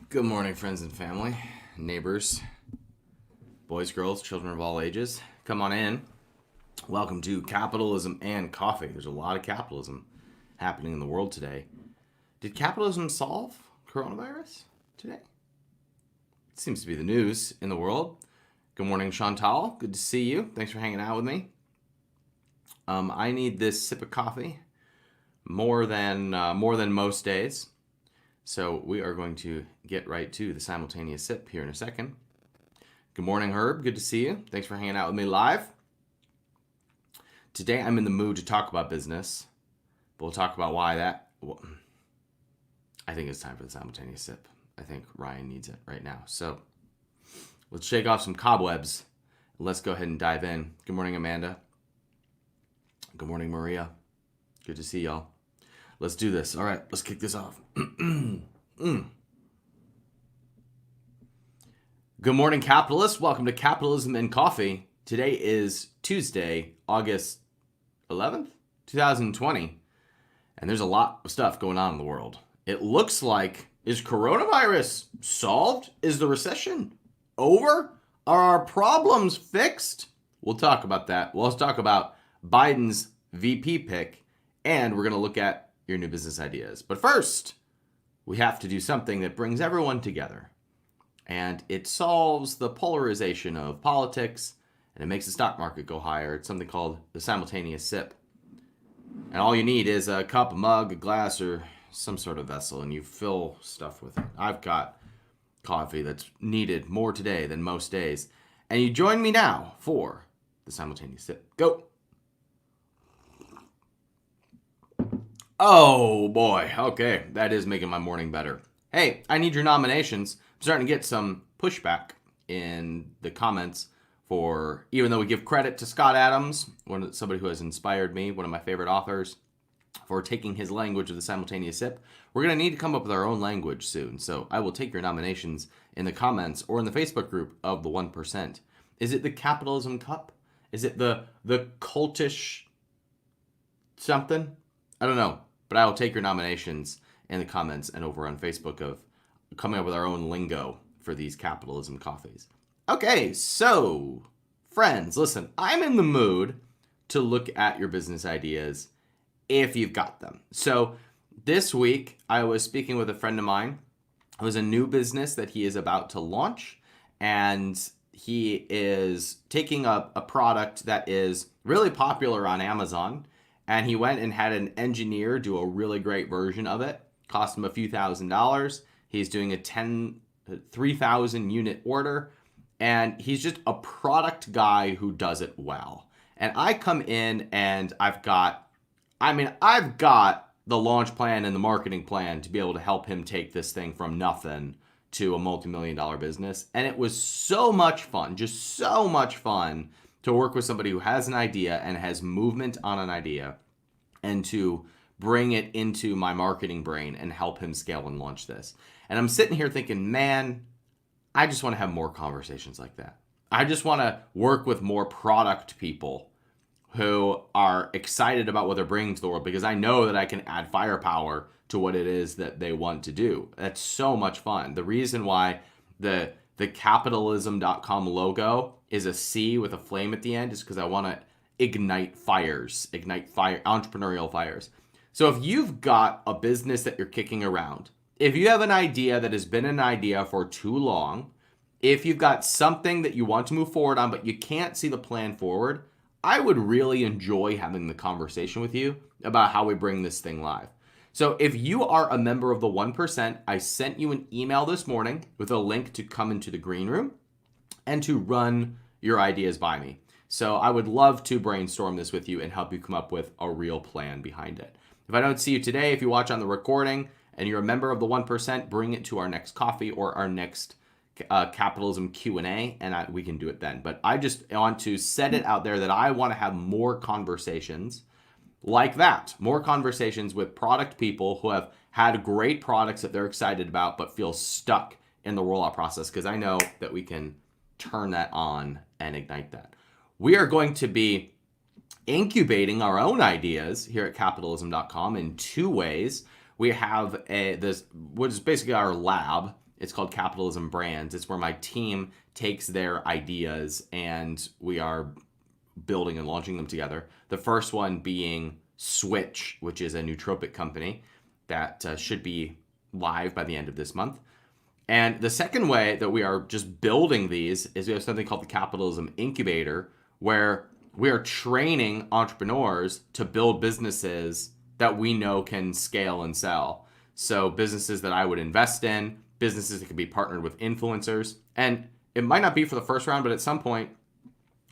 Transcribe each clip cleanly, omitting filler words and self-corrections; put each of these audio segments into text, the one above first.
Good morning, friends and family, neighbors, boys, girls, children of all ages. Come on in. Welcome to Capitalism and Coffee. There's a lot of capitalism happening in the world today. Did capitalism solve coronavirus today? It seems to be the news in the world. Good morning, Chantal. Good to see you. Thanks for hanging out with me. I need this sip of coffee more than most days. So we are going to get right to the simultaneous sip here in a second. Good morning, Herb. Good to see you. Thanks for hanging out with me live. Today I'm in the mood to talk about business. But we'll talk about why that... Well, I think it's time for the simultaneous sip. I think Ryan needs it right now. So let's shake off some cobwebs. Let's go ahead and dive in. Good morning, Amanda. Good morning, Maria. Good to see y'all. Let's do this. All right, let's kick this off. Good morning, capitalists. Welcome to Capitalism and Coffee. Today is Tuesday, August 11th, 2020. And there's a lot of stuff going on in the world. It looks like, is coronavirus solved? Is the recession over? Are our problems fixed? We'll talk about that. We'll also talk about Biden's VP pick. And we're going to look at your new business ideas. But first, we have to do something that brings everyone together. And it solves the polarization of politics, and it makes the stock market go higher. It's something called the simultaneous sip. And all you need is a cup, a mug, a glass, or some sort of vessel, and you fill stuff with it. I've got coffee that's needed more today than most days. And you join me now for the simultaneous sip. Go! Oh boy, okay, that is making my morning better. Hey, I need your nominations. I'm starting to get some pushback in the comments for, even though we give credit to Scott Adams, somebody who has inspired me, one of my favorite authors, for taking his language of the simultaneous sip, we're going to need to come up with our own language soon. So I will take your nominations in the comments or in the Facebook group of the 1%. Is it the Capitalism Cup? Is it the cultish something? I don't know, but I will take your nominations in the comments and over on Facebook of coming up with our own lingo for these capitalism coffees. Okay, so friends, listen, I'm in the mood to look at your business ideas if you've got them. So this week, I was speaking with a friend of mine. It was a new business that he is about to launch, and he is taking a product that is really popular on Amazon. And he went and had an engineer do a really great version of it. Cost him a few $1,000s. He's doing a 3,000 unit order. And he's just a product guy who does it well. And I come in and I've got the launch plan and the marketing plan to be able to help him take this thing from nothing to a multi-million-dollar business. And it was so much fun, just so much fun to work with somebody who has an idea and has movement on an idea and to bring it into my marketing brain and help him scale and launch this. And I'm sitting here thinking, man, I just want to have more conversations like that. I just want to work with more product people who are excited about what they're bringing to the world, because I know that I can add firepower to what it is that they want to do. That's so much fun. The reason why the capitalism.com logo is a C with a flame at the end is because I want to ignite fire, entrepreneurial fires. So if you've got a business that you're kicking around, if you have an idea that has been an idea for too long, if you've got something that you want to move forward on, but you can't see the plan forward, I would really enjoy having the conversation with you about how we bring this thing live. So if you are a member of the 1%, I sent you an email this morning with a link to come into the green room and to run your ideas by me. So I would love to brainstorm this with you and help you come up with a real plan behind it. If I don't see you today, if you watch on the recording and you're a member of the 1%, bring it to our next coffee or our next capitalism Q&A, and we can do it then. But I just want to set it out there that I want to have more conversations like that. More conversations with product people who have had great products that they're excited about but feel stuck in the rollout process, because I know that we can turn that on and ignite that. We are going to be incubating our own ideas here at capitalism.com in two ways. We have what is basically our lab It's called Capitalism Brands. It's where my team takes their ideas and we are building and launching them together. The first one being Switch, which is a nootropic company that should be live by the end of this month. And the second way that we are just building these is we have something called the Capitalism Incubator, where we are training entrepreneurs to build businesses that we know can scale and sell. So businesses that I would invest in, businesses that can be partnered with influencers. And it might not be for the first round, but at some point,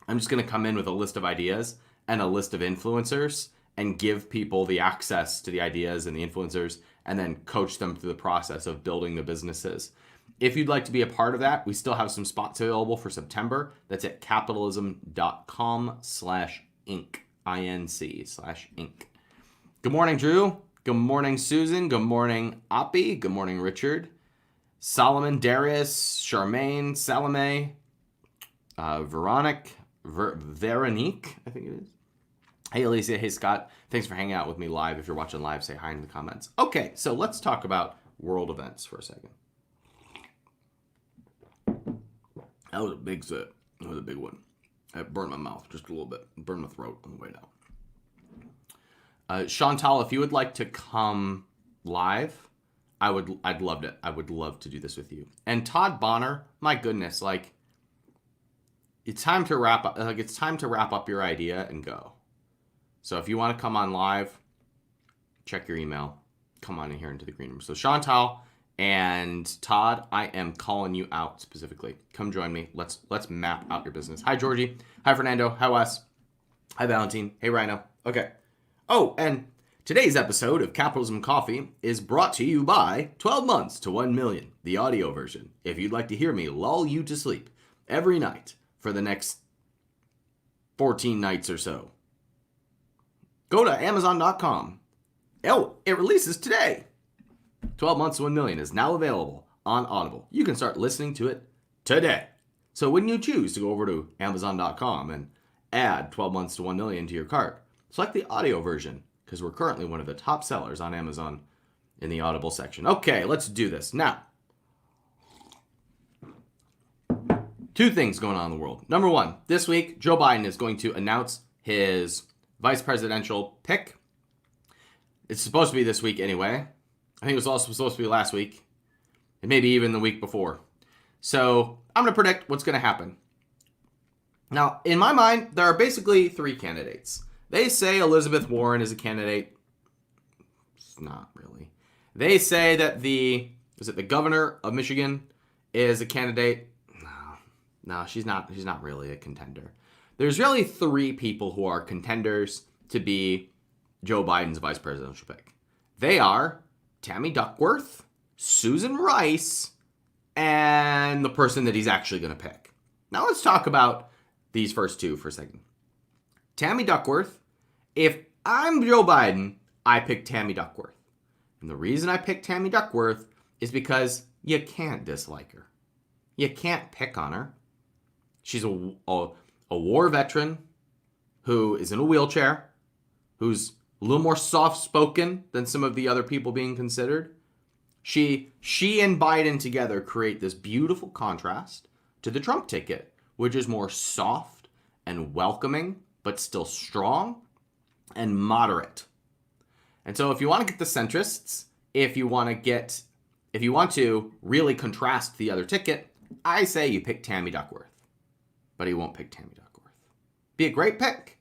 I'm just going to come in with a list of ideas and a list of influencers and give people the access to the ideas and the influencers and then coach them through the process of building the businesses. If you'd like to be a part of that, we still have some spots available for September. That's at capitalism.com/inc, INC/inc. Good morning, Drew. Good morning, Susan. Good morning, Oppie. Good morning, Richard. Solomon, Darius, Charmaine, Salome, Veronique, I think it is. Hey, Alicia. Hey, Scott. Thanks for hanging out with me live. If you're watching live, say hi in the comments. Okay, so let's talk about world events for a second. That was a big set. That was a big one. It burned my mouth just a little bit. It burned my throat on the way down. Chantal, if you would like to come live, I'd love it. I would love to do this with you. And Todd Bonner, my goodness, like it's time to wrap up. Like it's time to wrap up your idea and go. So if you want to come on live, check your email. Come on in here into the green room. So Chantal and Todd, I am calling you out specifically. Come join me. Let's map out your business. Hi, Georgie. Hi, Fernando. Hi, Wes. Hi, Valentin. Hey, Rhino. Okay. Oh, and today's episode of Capitalism Coffee is brought to you by 12 Months to 1 Million, the audio version. If you'd like to hear me lull you to sleep every night for the next 14 nights or so, go to Amazon.com. Oh, it releases today. 12 Months to 1 Million is now available on Audible. You can start listening to it today. So when you choose to go over to Amazon.com and add 12 Months to 1 Million to your cart, select the audio version because we're currently one of the top sellers on Amazon in the Audible section. Okay, let's do this. Now, two things going on in the world. Number one, this week, Joe Biden is going to announce his vice presidential pick. It's supposed to be this week anyway. I think it was also supposed to be last week, and maybe even the week before. So I'm going to predict what's going to happen. Now, in my mind, there are basically three candidates. They say Elizabeth Warren is a candidate. It's not really. They say that the governor of Michigan is a candidate. No, she's not really a contender. There's really three people who are contenders to be Joe Biden's vice presidential pick. They are Tammy Duckworth, Susan Rice, and the person that he's actually going to pick. Now let's talk about these first two for a second. Tammy Duckworth, if I'm Joe Biden, I pick Tammy Duckworth. And the reason I pick Tammy Duckworth is because you can't dislike her. You can't pick on her. She's a war veteran who is in a wheelchair, who's a little more soft-spoken than some of the other people being considered. She and Biden together create this beautiful contrast to the Trump ticket, which is more soft and welcoming, but still strong and moderate. And so if you want to get the centrists, if you want to really contrast the other ticket, I say you pick Tammy Duckworth. But he won't pick Tammy Duckworth. Be a great pick.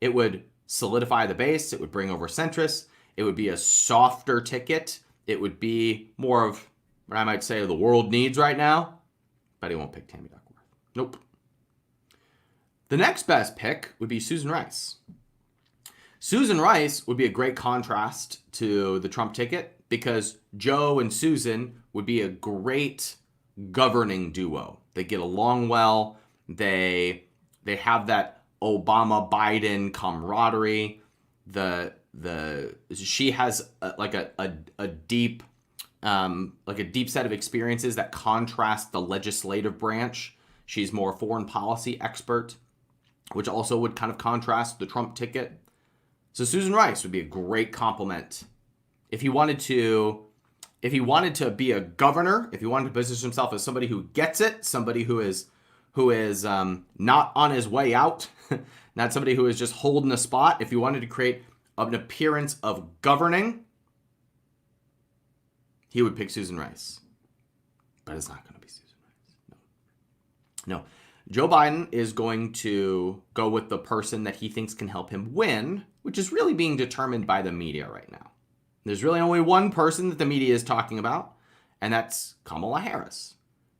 It would solidify the base. It would bring over centrists. It would be a softer ticket. It would be more of what I might say the world needs right now. But he won't pick Tammy Duckworth. Nope. The next best pick would be Susan Rice. Susan Rice would be a great contrast to the Trump ticket because Joe and Susan would be a great governing duo. They get along well. They have that Obama-Biden camaraderie. She has a deep set of experiences that contrast the legislative branch. She's more foreign policy expert, which also would kind of contrast the Trump ticket. So Susan Rice would be a great complement. If you wanted to if he wanted to be a governor, if he wanted to position himself as somebody who gets it, somebody who is not on his way out, not somebody who is just holding a spot, if he wanted to create an appearance of governing, he would pick Susan Rice. But it's not going to be Susan Rice. No. Joe Biden is going to go with the person that he thinks can help him win, which is really being determined by the media right now. There's really only one person that the media is talking about, and that's Kamala Harris.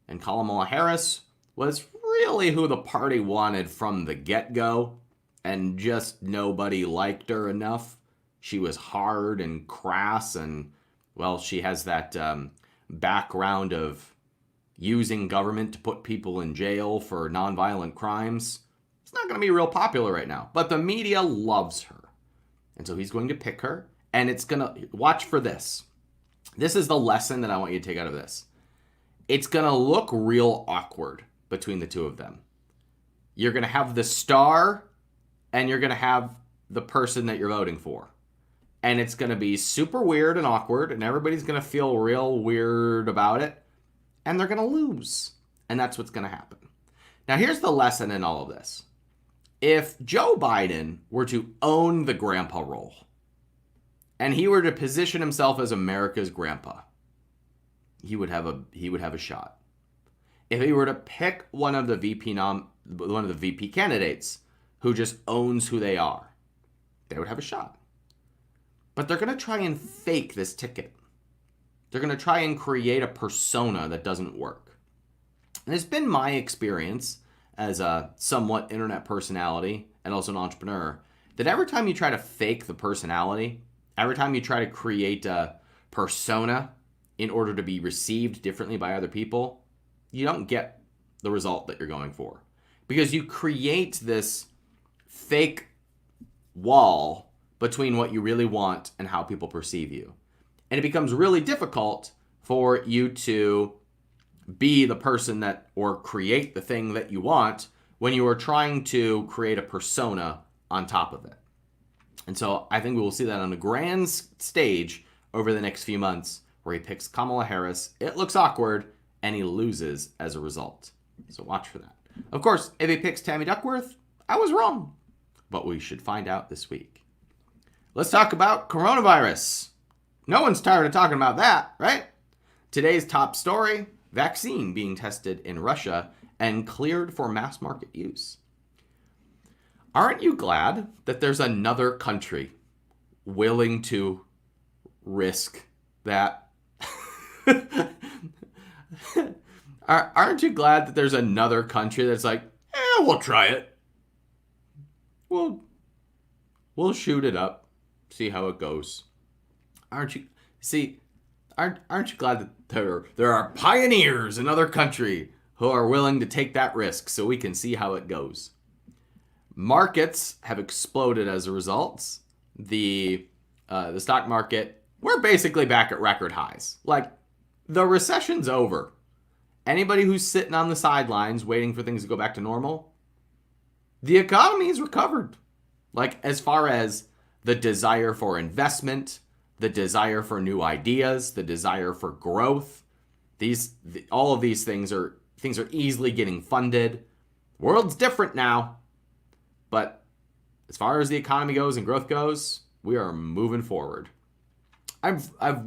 And Kamala Harris was really who the party wanted from the get-go, and just nobody liked her enough. She was hard and crass, and, well, she has that background of using government to put people in jail for nonviolent crimes. It's not going to be real popular right now, but the media loves her. And so he's going to pick her, and it's going to, watch for this. This is the lesson that I want you to take out of this. It's going to look real awkward between the two of them. You're going to have the star, and you're going to have the person that you're voting for. And it's going to be super weird and awkward, and everybody's going to feel real weird about it. And they're going to lose. And that's what's going to happen. Now, here's the lesson in all of this. If Joe Biden were to own the grandpa role, and he were to position himself as America's grandpa, he would have a shot. If he were to pick one of the VP candidates who just owns who they are, they would have a shot. But they're going to try and fake this ticket. They're going to try and create a persona that doesn't work. And it's been my experience as a somewhat internet personality and also an entrepreneur that every time you try to fake the personality, every time you try to create a persona in order to be received differently by other people, you don't get the result that you're going for. Because you create this fake wall between what you really want and how people perceive you. And it becomes really difficult for you to be the person that, or create the thing that you want when you are trying to create a persona on top of it. And so I think we will see that on a grand stage over the next few months where he picks Kamala Harris. It looks awkward, and he loses as a result. So watch for that. Of course, if he picks Tammy Duckworth, I was wrong. But we should find out this week. Let's talk about coronavirus. No one's tired of talking about that, right? Today's top story, vaccine being tested in Russia and cleared for mass market use. Aren't you glad that there's another country willing to risk that? Aren't you glad that there's another country that's like, we'll try it. We'll shoot it up, see how it goes. Aren't you glad that there are pioneers in other country who are willing to take that risk so we can see how it goes? Markets have exploded as a result. The stock market, we're basically back at record highs. Like, the recession's over. Anybody who's sitting on the sidelines waiting for things to go back to normal, the economy is recovered. Like, as far as the desire for investment, the desire for new ideas, the desire for growth, all of these things are easily getting funded. The world's different now. But as far as the economy goes and growth goes, we are moving forward. I'm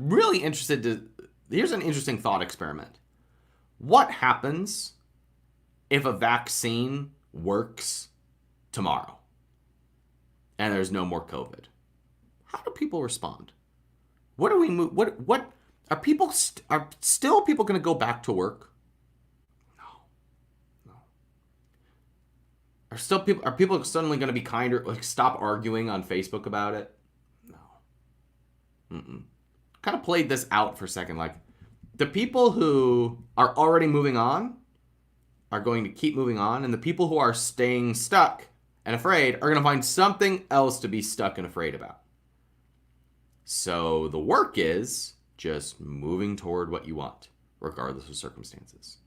really interested here's an interesting thought experiment. What happens if a vaccine works tomorrow and there's no more COVID? How do people respond? What do we move? What are people? Are still people going to go back to work? No. Are people suddenly going to be kinder? Like, stop arguing on Facebook about it? No. Kind of played this out for a second. Like, the people who are already moving on are going to keep moving on, and the people who are staying stuck and afraid are going to find something else to be stuck and afraid about. So the work is just moving toward what you want, regardless of circumstances.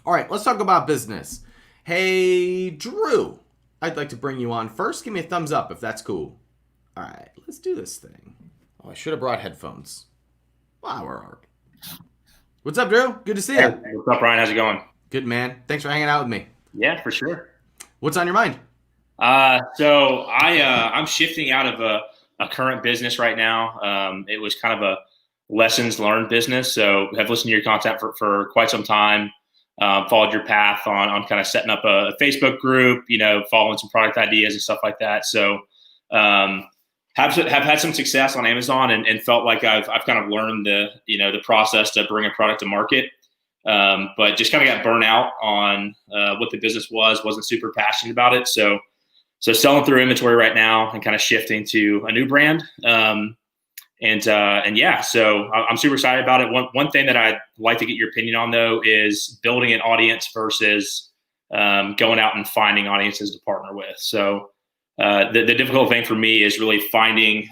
All right, let's talk about business. Hey, Drew, I'd like to bring you on first. Give me a thumbs up if that's cool. All right, let's do this thing. Oh, I should have brought headphones. Wow, where are we? What's up, Drew? Good to see Hey, you. what's up, Ryan? How's it going? Good, man. Thanks for hanging out with me. Yeah, for sure. What's on your mind? I'm shifting out of a current business right now. It was kind of a lessons learned business. So I've listened to your content for quite some time. Followed your path on kind of setting up a Facebook group. Following some product ideas and stuff like that. So um, have had some success on Amazon and felt like I've kind of learned the process to bring a product to market. But just kind of got burnt out on what the business wasn't super passionate about it. So selling through inventory right now and kind of shifting to a new brand. And yeah, so I'm super excited about it. One thing that I'd like to get your opinion on though is building an audience versus going out and finding audiences to partner with. So the difficult thing for me is really finding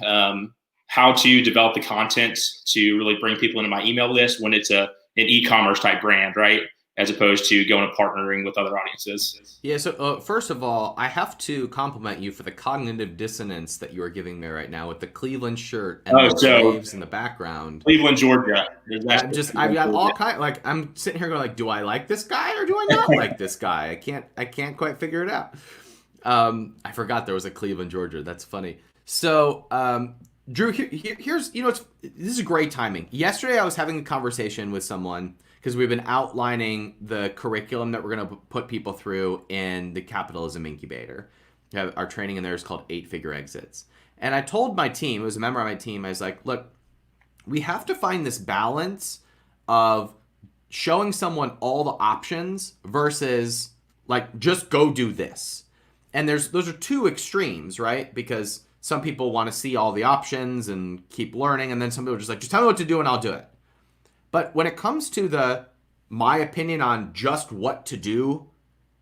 how to develop the content to really bring people into my email list when it's an e-commerce type brand, right? As opposed to going and partnering with other audiences. Yeah, so first of all, I have to compliment you for the cognitive dissonance that you are giving me right now with the Cleveland shirt and those waves in the background. Cleveland, Georgia. I've got all kind. Like I'm sitting here going, like, do I like this guy or do I not like this guy? I can't quite figure it out. I forgot there was a Cleveland, Georgia. That's funny. So, Drew, here's this is great timing. Yesterday, I was having a conversation with someone because we've been outlining the curriculum that we're going to put people through in the Capitalism Incubator. Our training in there is called 8-Figure Exits. And I told my team, it was a member of my team, I was like, look, we have to find this balance of showing someone all the options versus like, just go do this. And those are two extremes, right? Because some people want to see all the options and keep learning. And then some people are just like, just tell me what to do and I'll do it. But when it comes to my opinion on just what to do,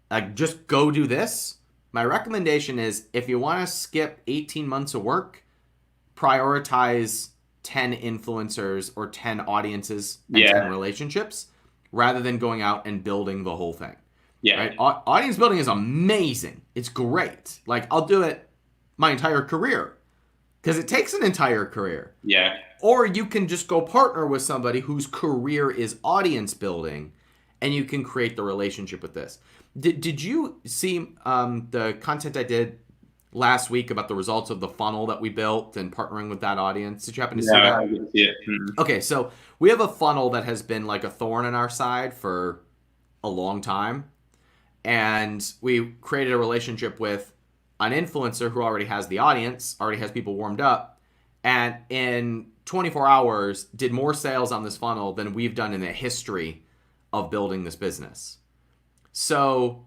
like just go do this, my recommendation is if you want to skip 18 months of work, prioritize 10 influencers or 10 audiences and 10 relationships rather than going out and building the whole thing. Yeah. Right? Audience building is amazing. It's great. Like I'll do it my entire career because it takes an entire career. Yeah. Or you can just go partner with somebody whose career is audience building and you can create the relationship with this. Did you see the content I did last week about the results of the funnel that we built and partnering with that audience? Did you happen to see that? I didn't see it. Mm-hmm. Okay, so we have a funnel that has been like a thorn in our side for a long time. And we created a relationship with an influencer who already has the audience, already has people warmed up, and in 24 hours did more sales on this funnel than we've done in the history of building this business. So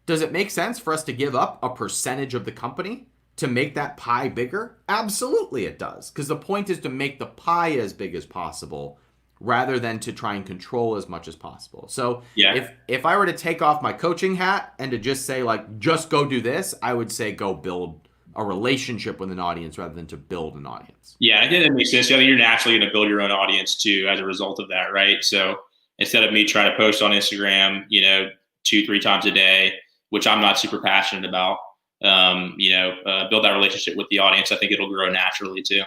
does it make sense for us to give up a percentage of the company to make that pie bigger? Absolutely it does, because the point is to make the pie as big as possible rather than to try and control as much as possible. So if I were to take off my coaching hat and to just say like, just go do this, I would say go build a relationship with an audience rather than to build an audience. Yeah, I think that makes sense. I think you're naturally going to build your own audience too as a result of that, right? So instead of me trying to post on Instagram, 2-3 times a day, which I'm not super passionate about, build that relationship with the audience. I think it'll grow naturally too.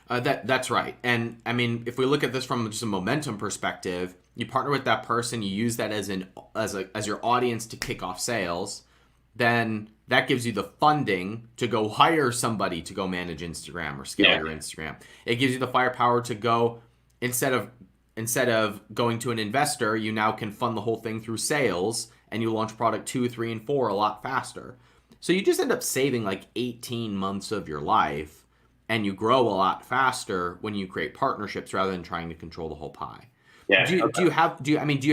That's right. And I mean, if we look at this from just a momentum perspective, you partner with that person, you use that as your audience to kick off sales, then that gives you the funding to go hire somebody to go manage Instagram or scale your Instagram. It gives you the firepower to go instead of going to an investor, you now can fund the whole thing through sales and you launch product 2, 3, and 4 a lot faster. So you just end up saving like 18 months of your life. And you grow a lot faster when you create partnerships rather than trying to control the whole pie. Yeah. Do you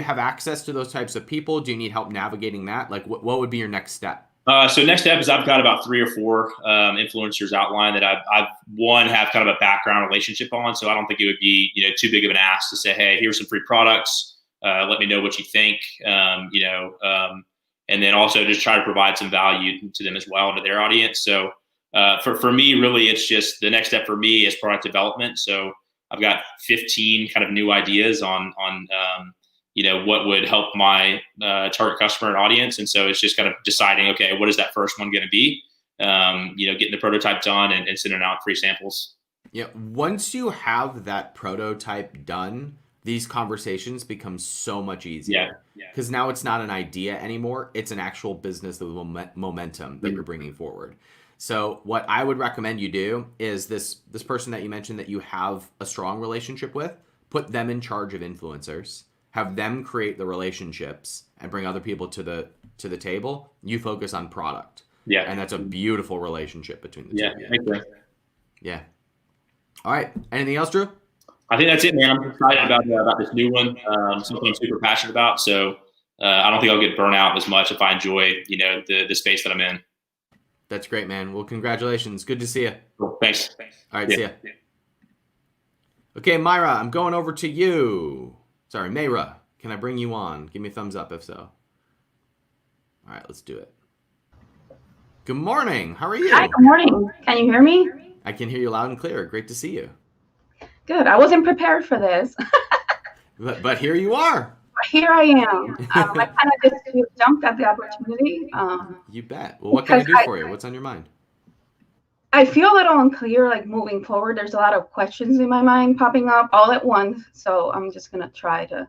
have access to those types of people? Do you need help navigating that? Like, what would be your next step? So next step is I've got about 3 or 4 influencers outlined that I've have kind of a background relationship on. So I don't think it would be too big of an ask to say, hey, here's some free products. Let me know what you think. And then also just try to provide some value to them as well, to their audience. So. For me, really, it's just the next step for me is product development. So I've got 15 kind of new ideas on what would help my target customer and audience. And so it's just kind of deciding, okay, what is that first one going to be? Getting the prototype done and sending out free samples. Yeah, once you have that prototype done, these conversations become so much Yeah. easier because now it's not an idea anymore. It's an actual business with momentum that you're bringing forward. So what I would recommend you do is this person that you mentioned that you have a strong relationship with, put them in charge of influencers, have them create the relationships and bring other people to the table. You focus on product. Yeah. And that's a beautiful relationship between the two Yeah. of you. Makes sense. Yeah. All right. Anything else, Drew? I think that's it, man. I'm excited about this new one. Something I'm super passionate about. So I don't think I'll get burnt out as much if I enjoy, the space that I'm in. That's great, man. Well, congratulations. Good to see you. Cool. Thanks. All right, see ya. Okay, Myra, I'm going over to you. Sorry, Myra. Can I bring you on? Give me a thumbs up if so. All right, let's do it. Good morning. How are you? Hi, good morning. Can you hear me? I can hear you loud and clear. Great to see you. Good. I wasn't prepared for this. But here you are. Here I am. I kind of just jumped at the opportunity. You bet. Well, what can I do for you? What's on your mind? I feel a little unclear, like moving forward. There's a lot of questions in my mind popping up all at once. So I'm just going to try to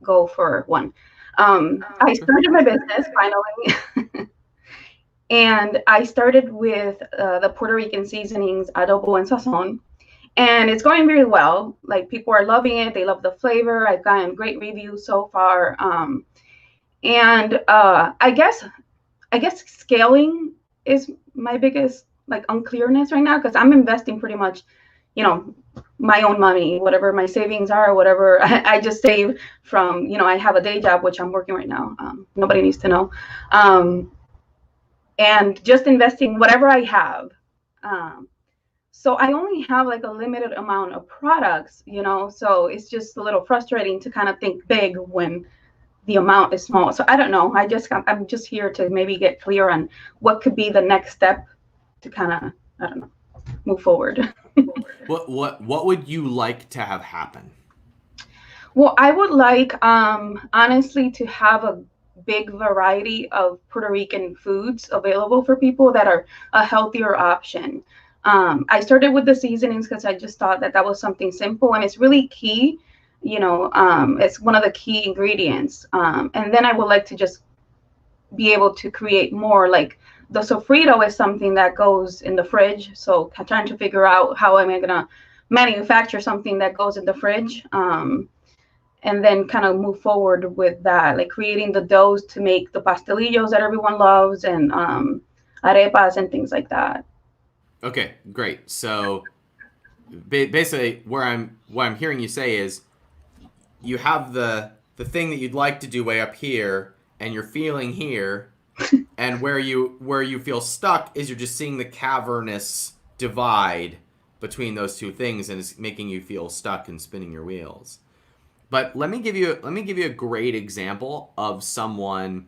go for one. I started my business finally. And I started with the Puerto Rican seasonings, adobo and sazon. And it's going very well. Like, people are loving it. They love the flavor. I've gotten great reviews so far. I guess scaling is my biggest like unclearness right now, because I'm investing pretty much, my own money, whatever my savings are, whatever I just save from, I have a day job, which I'm working right now. Nobody needs to know. And just investing whatever I have. So I only have like a limited amount of products, so it's just a little frustrating to kind of think big when the amount is small. So I don't know. I'm just here to maybe get clear on what could be the next step to kind of, I don't know, move forward. What would you like to have happen? Well, I would like, honestly, to have a big variety of Puerto Rican foods available for people that are a healthier option. I started with the seasonings because I just thought that was something simple, and it's really key. It's one of the key ingredients. And then I would like to just be able to create more. Like, the sofrito is something that goes in the fridge. So I'm trying to figure out how am I going to manufacture something that goes in the fridge. And then kind of move forward with that, like creating the doughs to make the pastelillos that everyone loves, and arepas and things like that. Okay, great. So basically what I'm hearing you say is you have the thing that you'd like to do way up here, and you're feeling here, and where you feel stuck is you're just seeing the cavernous divide between those two things, and it's making you feel stuck and spinning your wheels. But let me give you a great example of someone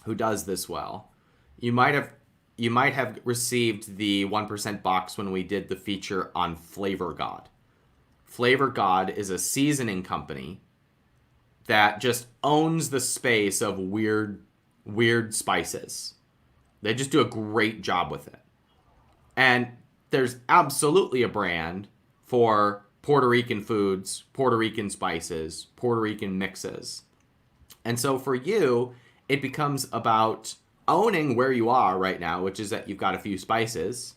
who does this well. You might have received the 1% box when we did the feature on Flavor God. Flavor God is a seasoning company that just owns the space of weird spices. They just do a great job with it. And there's absolutely a brand for Puerto Rican foods, Puerto Rican spices, Puerto Rican mixes. And so for you, it becomes about owning where you are right now, which is that you've got a few spices,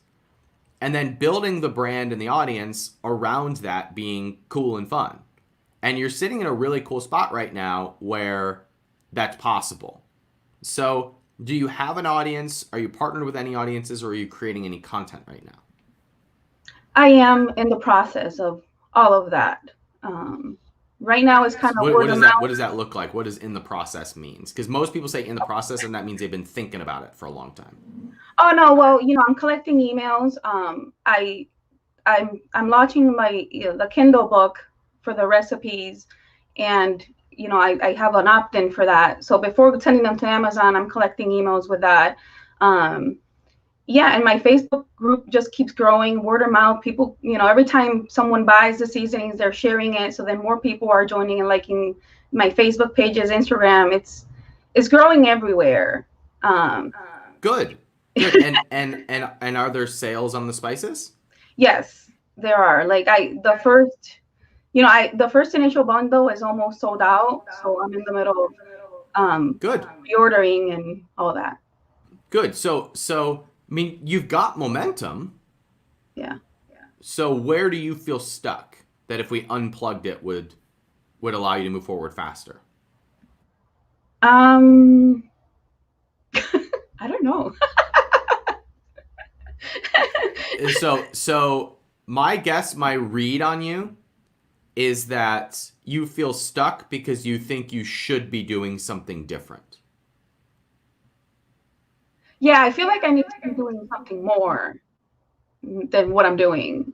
and then building the brand and the audience around that being cool and fun. And you're sitting in a really cool spot right now where that's possible. So do you have an audience? Are you partnered with any audiences, or are you creating any content right now? I am in the process of all of that. Right now is kind of what does that look like? What does in the process means? Because most people say in the process, and that means they've been thinking about it for a long time. Oh no, well, I'm collecting emails. I'm launching my the Kindle book for the recipes, and I have an opt-in for that. So before sending them to Amazon, I'm collecting emails with that. Yeah, and my Facebook group just keeps growing, word of mouth. People, every time someone buys the seasonings, they're sharing it. So then more people are joining and liking my Facebook pages, Instagram. It's growing everywhere. Good. And are there sales on the spices? Yes. There are like the first initial bundle is almost sold out, so I'm in the middle of Good. reordering and all that. Good. So I mean, you've got momentum. Yeah. So where do you feel stuck that if we unplugged it would allow you to move forward faster? I don't know. So my guess, my read on you is that you feel stuck because you think you should be doing something different. Yeah, I feel like I need to be doing something more than what I'm doing.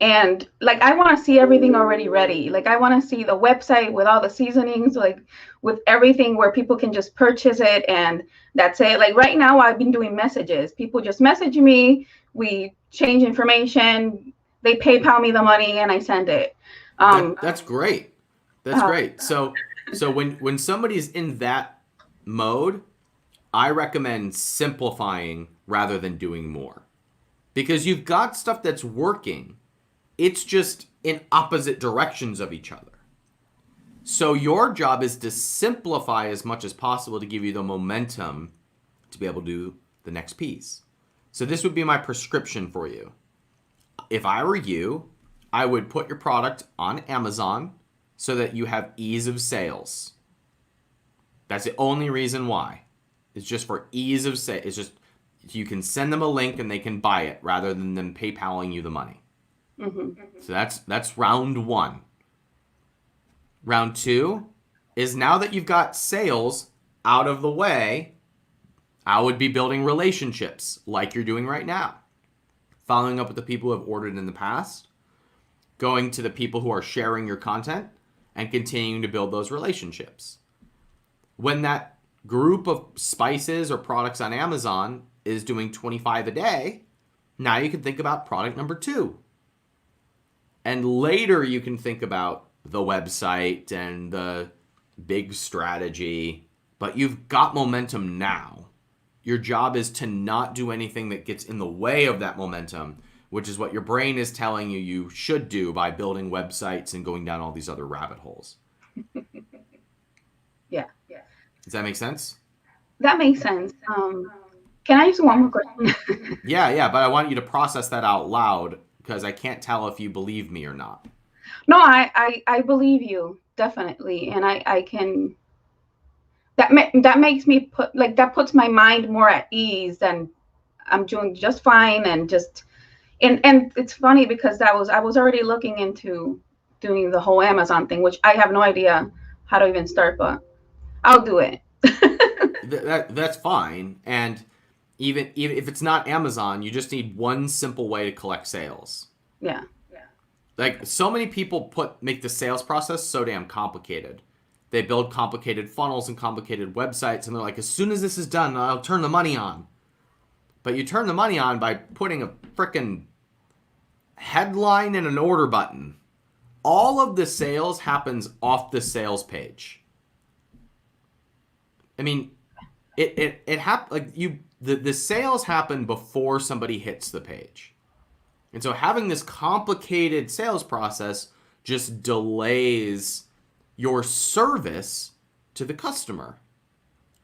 And like I want to see everything already ready. Like I want to see the website with all the seasonings, like with everything where people can just purchase it and that's it. Like right now I've been doing messages. People just message me, we change information, they PayPal me the money and I send it. That's great. That's great. So when somebody's in that mode, I recommend simplifying rather than doing more. Because you've got stuff that's working. It's just in opposite directions of each other. So your job is to simplify as much as possible to give you the momentum to be able to do the next piece. So this would be my prescription for you. If I were you, I would put your product on Amazon so that you have ease of sales. That's the only reason why. It's just for ease of sale. It's just you can send them a link and they can buy it rather than them PayPaling you the money. Mm-hmm. So that's round one. Round two is now that you've got sales out of the way, I would be building relationships like you're doing right now. Following up with the people who have ordered in the past, going to the people who are sharing your content, and continuing to build those relationships. When that group of spices or products on Amazon is doing 25 a day, now you can think about product number 2. And later you can think about the website and the big strategy, but you've got momentum now. Your job is to not do anything that gets in the way of that momentum, which is what your brain is telling you you should do by building websites and going down all these other rabbit holes. Yeah. Does that make sense? That makes sense. Can I ask one more question? Yeah, but I want you to process that out loud because I can't tell if you believe me or not. No, I believe you, definitely. And I can, that makes me that puts my mind more at ease and I'm doing just fine and just, and it's funny because I was already looking into doing the whole Amazon thing, which I have no idea how to even start, but I'll do it. That's fine. And even if it's not Amazon, you just need one simple way to collect sales. Yeah. Like so many people make the sales process so damn complicated. They build complicated funnels and complicated websites, and they're like, as soon as this is done, I'll turn the money on. But you turn the money on by putting a frickin' headline and an order button. All of the sales happens off the sales page. I mean, it happens like the sales happen before somebody hits the page. And so having this complicated sales process just delays your service to the customer,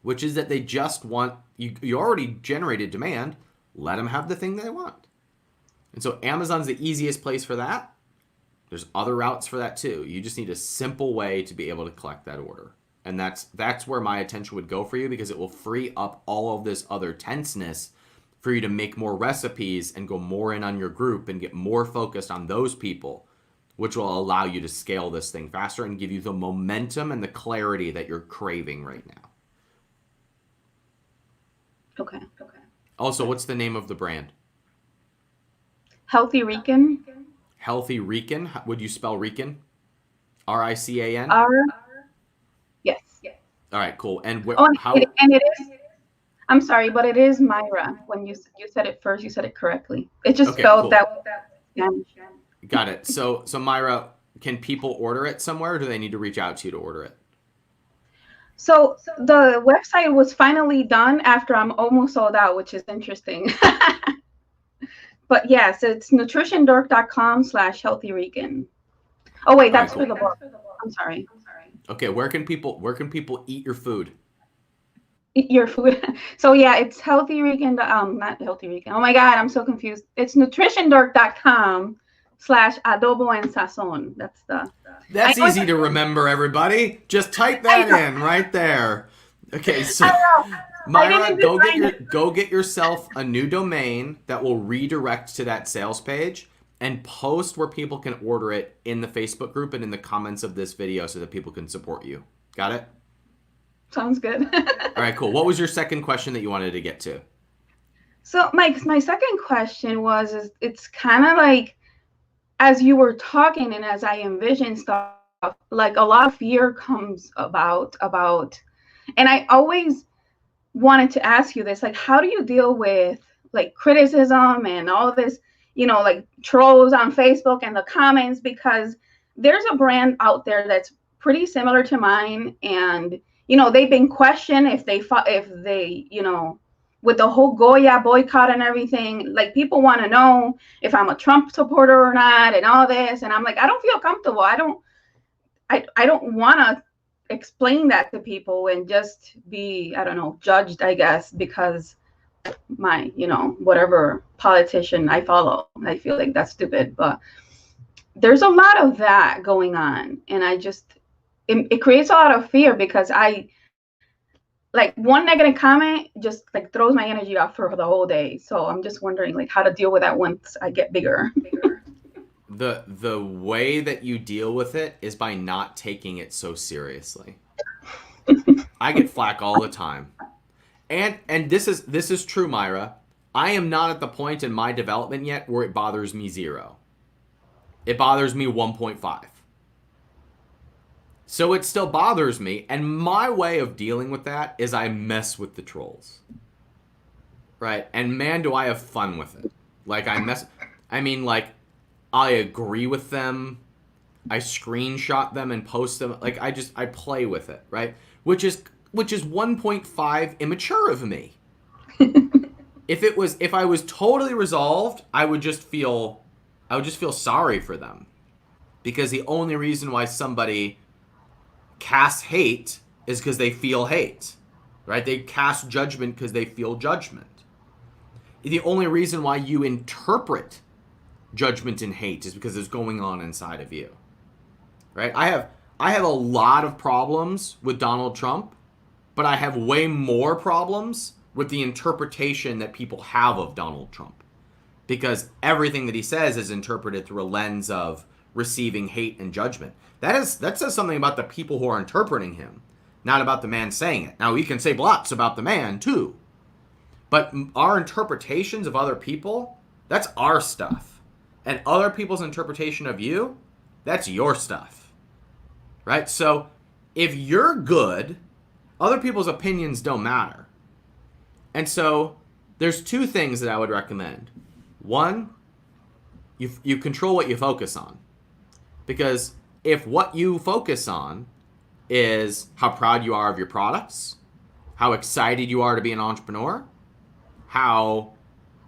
which is that they just want, you already generated demand, let them have the thing they want. And so Amazon's the easiest place for that. There's other routes for that too. You just need a simple way to be able to collect that order. And that's where my attention would go for you because it will free up all of this other tenseness for you to make more recipes and go more in on your group and get more focused on those people, which will allow you to scale this thing faster and give you the momentum and the clarity that you're craving right now. Okay. Also, what's the name of the brand? Healthy Rican. Healthy Rican. Would you spell Rican? R-I-C-A-N? Yes. All right, cool. And it is. I'm sorry, but it is Myra. When you said it first, you said it correctly. It just spelled cool. That. Got it. So Myra, can people order it somewhere, or do they need to reach out to you to order it? So the website was finally done after I'm almost sold out, which is interesting. But yeah, so it's nutritiondork.com/healthyrican. Oh wait, that's All right, for the cool. book. I'm sorry. Okay, where can people eat your food? Eat your food. So yeah, it's healthyrican. Not healthyrican. Oh my God, I'm so confused. It's nutritiondork.com/adobo and sazon. That's the. I That's know it's. easy to remember, everybody. Just type I that know. in right there. Okay, so I know. I Myra, didn't design it. go get yourself a new domain that will redirect to that sales page and post where people can order it in the Facebook group and in the comments of this video so that people can support you. Got it? Sounds good. All right, cool. What was your second question that you wanted to get to? So my second question was, is it's kind of like, as you were talking and as I envision stuff, like a lot of fear comes about, and I always wanted to ask you this, like, how do you deal with like criticism and all of this, like trolls on Facebook and the comments? Because there's a brand out there that's pretty similar to mine, and they've been questioned if they with the whole Goya boycott and everything, like people want to know if I'm a Trump supporter or not and all this, and I'm like, I don't feel comfortable. I don't want to explain that to people and just be, I don't know, judged, I guess, because my, whatever politician I follow. I feel like that's stupid, but there's a lot of that going on. And it creates a lot of fear because like one negative comment just like throws my energy off for the whole day. So I'm just wondering like how to deal with that once I get bigger. The way that you deal with it is by not taking it so seriously. I get flack all the time. And this is true, Myra. I am not at the point in my development yet where it bothers me 0. It bothers me 1.5. So it still bothers me, and my way of dealing with that is I mess with the trolls. Right? And man, do I have fun with it. Like I agree with them. I screenshot them and post them. Like I play with it, right? Which is 1.5 immature of me. If I was totally resolved, I would just feel sorry for them. Because the only reason why somebody casts hate is because they feel hate. Right? They cast judgment because they feel judgment. The only reason why you interpret judgment and hate is because it's going on inside of you. Right? I have a lot of problems with Donald Trump, but I have way more problems with the interpretation that people have of Donald Trump. Because everything that he says is interpreted through a lens of receiving hate and judgment. That says something about the people who are interpreting him, not about the man saying it. Now, we can say lots about the man, too. But our interpretations of other people, that's our stuff. And other people's interpretation of you, that's your stuff. Right? So, if you're good, other people's opinions don't matter. And so, there's 2 things that I would recommend. One, you control what you focus on. Because if what you focus on is how proud you are of your products, how excited you are to be an entrepreneur, how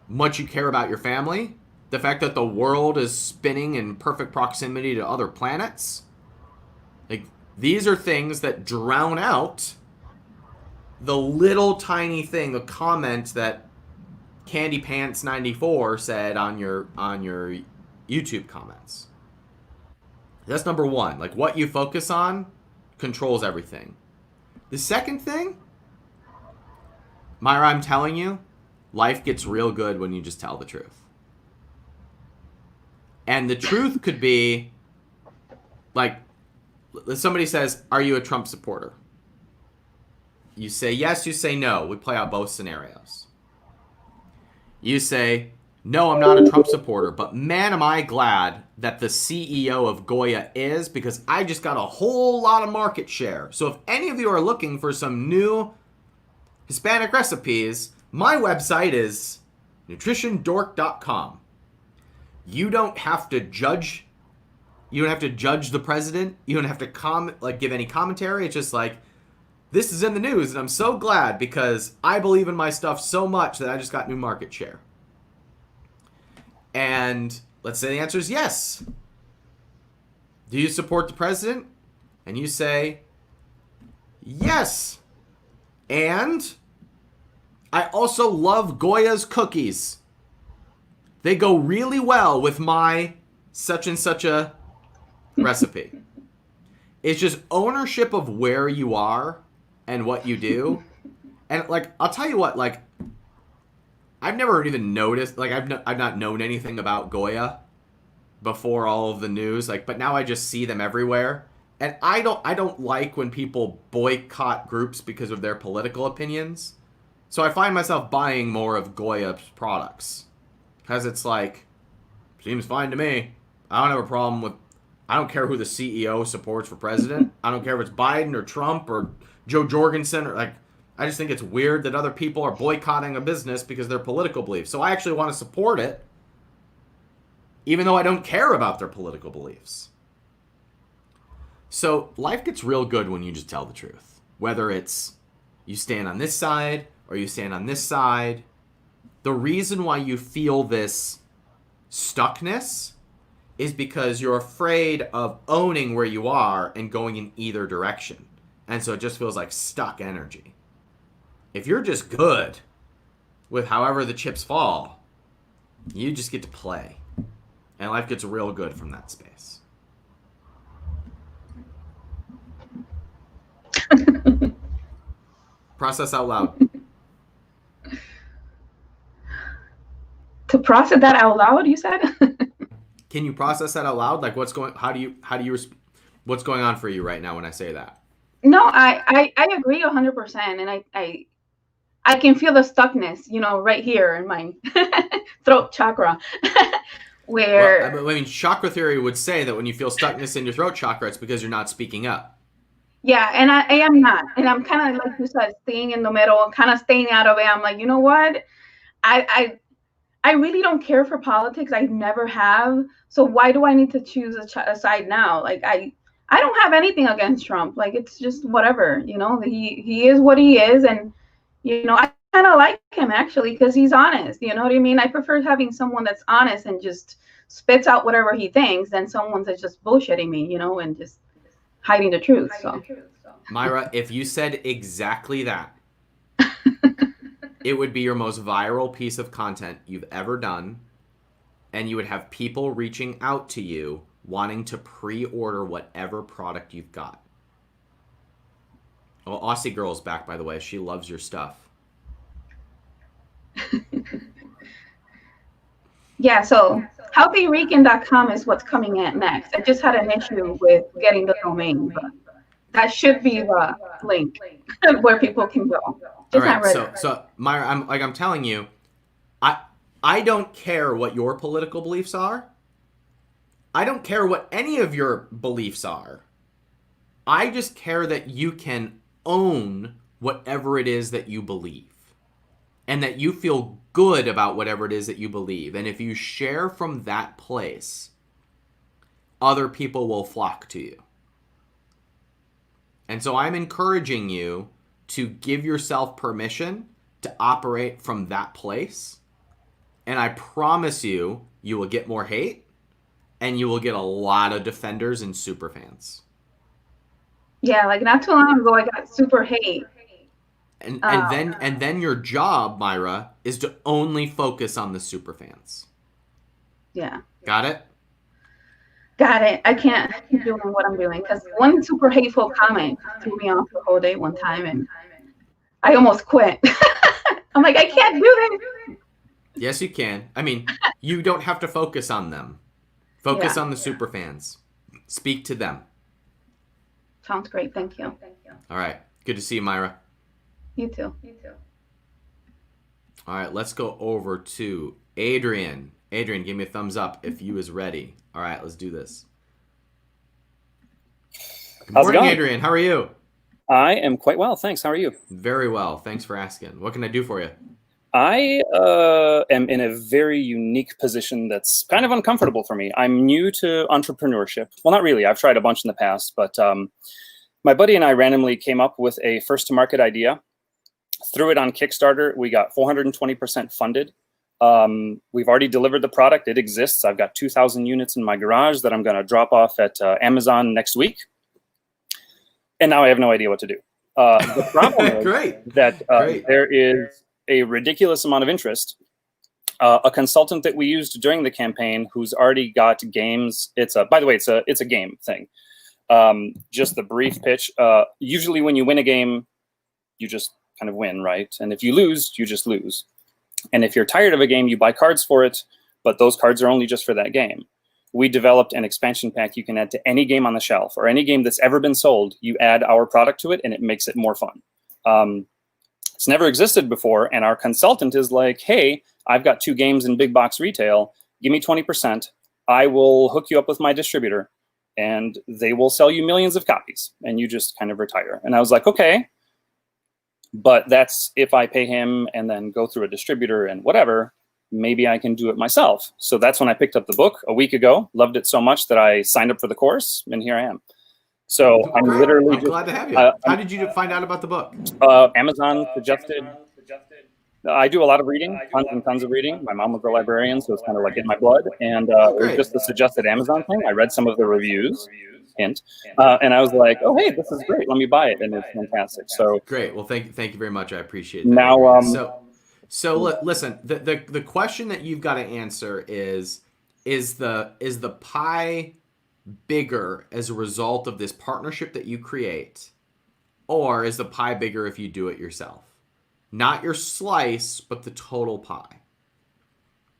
much you care about your family, the fact that the world is spinning in perfect proximity to other planets, like these are things that drown out the little tiny thing, the comment that Candy Pants 94 said on your YouTube comments. That's number 1. Like what you focus on controls everything. The second thing, Myra, I'm telling you, life gets real good when you just tell the truth. And the truth could be, like, somebody says, are you a Trump supporter? You say yes, you say no. We play out both scenarios. You say, no, I'm not a Trump supporter, but man, am I glad that the CEO of Goya is, because I just got a whole lot of market share. So if any of you are looking for some new Hispanic recipes, my website is nutritiondork.com. You don't have to judge. You don't have to judge the president. You don't have to give any commentary. It's just like, this is in the news, and I'm so glad because I believe in my stuff so much that I just got new market share. And let's say the answer is yes. Do you support the president? And you say, yes. And I also love Goya's cookies. They go really well with my such and such a recipe. It's just ownership of where you are and what you do. And like, I'll tell you what, like, I've never even noticed, like, I've not known anything about Goya before all of the news, like, but now I just see them everywhere. And I don't like when people boycott groups because of their political opinions. So I find myself buying more of Goya's products. Because it's like, seems fine to me. I don't have a problem with, I don't care who the CEO supports for president. I don't care if it's Biden or Trump or Joe Jorgensen or like, I just think it's weird that other people are boycotting a business because of their political beliefs. So I actually want to support it, even though I don't care about their political beliefs. So life gets real good when you just tell the truth. Whether it's you stand on this side or you stand on this side. The reason why you feel this stuckness is because you're afraid of owning where you are and going in either direction. And so it just feels like stuck energy. If you're just good with however the chips fall, you just get to play. And life gets real good from that space. Process out loud. To process that out loud, you said? Can you process that out loud? Like what's going what's going on for you right now when I say that? No, I agree 100%. And I can feel the stuckness, right here in my throat chakra. Where well, I mean, chakra theory would say that when you feel stuckness in your throat chakra, it's because you're not speaking up. Yeah, and I am not. And I'm kind of, like you said, staying in the middle, kind of staying out of it. I'm like, you know what? I really don't care for politics. I never have. So why do I need to choose a side now? Like, I don't have anything against Trump. Like, it's just whatever, he is what he is. And, I kind of like him, actually, because he's honest. You know what I mean? I prefer having someone that's honest and just spits out whatever he thinks than someone that's just bullshitting me, and just hiding the truth. So, Myra, if you said exactly that, it would be your most viral piece of content you've ever done, and you would have people reaching out to you wanting to pre-order whatever product you've got. Oh, Aussie Girl's back, by the way. She loves your stuff. Yeah, so healthyrican.com is what's coming in next. I just had an issue with getting the domain, but that should be the link where people can go. All right, so Myra, I'm telling you, I don't care what your political beliefs are. I don't care what any of your beliefs are. I just care that you can own whatever it is that you believe and that you feel good about whatever it is that you believe. And if you share from that place, other people will flock to you. And so I'm encouraging you to give yourself permission to operate from that place. And I promise you, you will get more hate and you will get a lot of defenders and super fans. Yeah, like not too long ago, I got super hate. And then your job, Myra, is to only focus on the super fans. Yeah. Got it? Got it. I can't keep doing what I'm doing because one super hateful comment threw me off the whole day one time, and I almost quit. I'm like, I can't do this. Yes, you can. I mean, you don't have to focus on them. Focus on the super fans. Speak to them. Sounds great. Thank you. All right. Good to see you, Myra. You too. All right. Let's go over to Adrian. Adrian, give me a thumbs up if you is ready. All right. Let's do this. Good morning, Adrian. How are you? I am quite well, thanks. How are you? Very well. Thanks for asking. What can I do for you? I am in a very unique position that's kind of uncomfortable for me. I'm new to entrepreneurship. Well, not really. I've tried a bunch in the past, but my buddy and I randomly came up with a first-to-market idea, threw it on Kickstarter. We got 420% funded. We've already delivered the product. It exists. I've got 2,000 units in my garage that I'm going to drop off at Amazon next week. And now I have no idea what to do. The problem is that there is a ridiculous amount of interest. A consultant that we used during the campaign who's already got games. By the way, it's a game thing. Just the brief pitch. Usually when you win a game, you just kind of win, right? And if you lose, you just lose. And if you're tired of a game, you buy cards for it, but those cards are only just for that game. We developed an expansion pack you can add to any game on the shelf or any game that's ever been sold. You add our product to it and it makes it more fun. It's never existed before. And our consultant is like, hey, I've got 2 games in big box retail. Give me 20%. I will hook you up with my distributor and they will sell you millions of copies and you just kind of retire. And I was like, okay. But that's if I pay him and then go through a distributor and whatever, maybe I can do it myself. So that's when I picked up the book a week ago, loved it so much that I signed up for the course, and here I am. So I'm literally glad to have you. How did you find out about the book? Amazon suggested. I do a lot of reading, tons and tons of reading. My mom was a librarian, so it's kind of like in my blood. And it was just a suggested Amazon thing. I read some of the reviews. Hint. And I was like, oh, hey, this is great. Let me buy it. And it's fantastic. So great. Well, thank you very much. I appreciate that. Now, listen, the question that you've got to answer is the pie bigger as a result of this partnership that you create, or is the pie bigger if you do it yourself? Not your slice, but the total pie.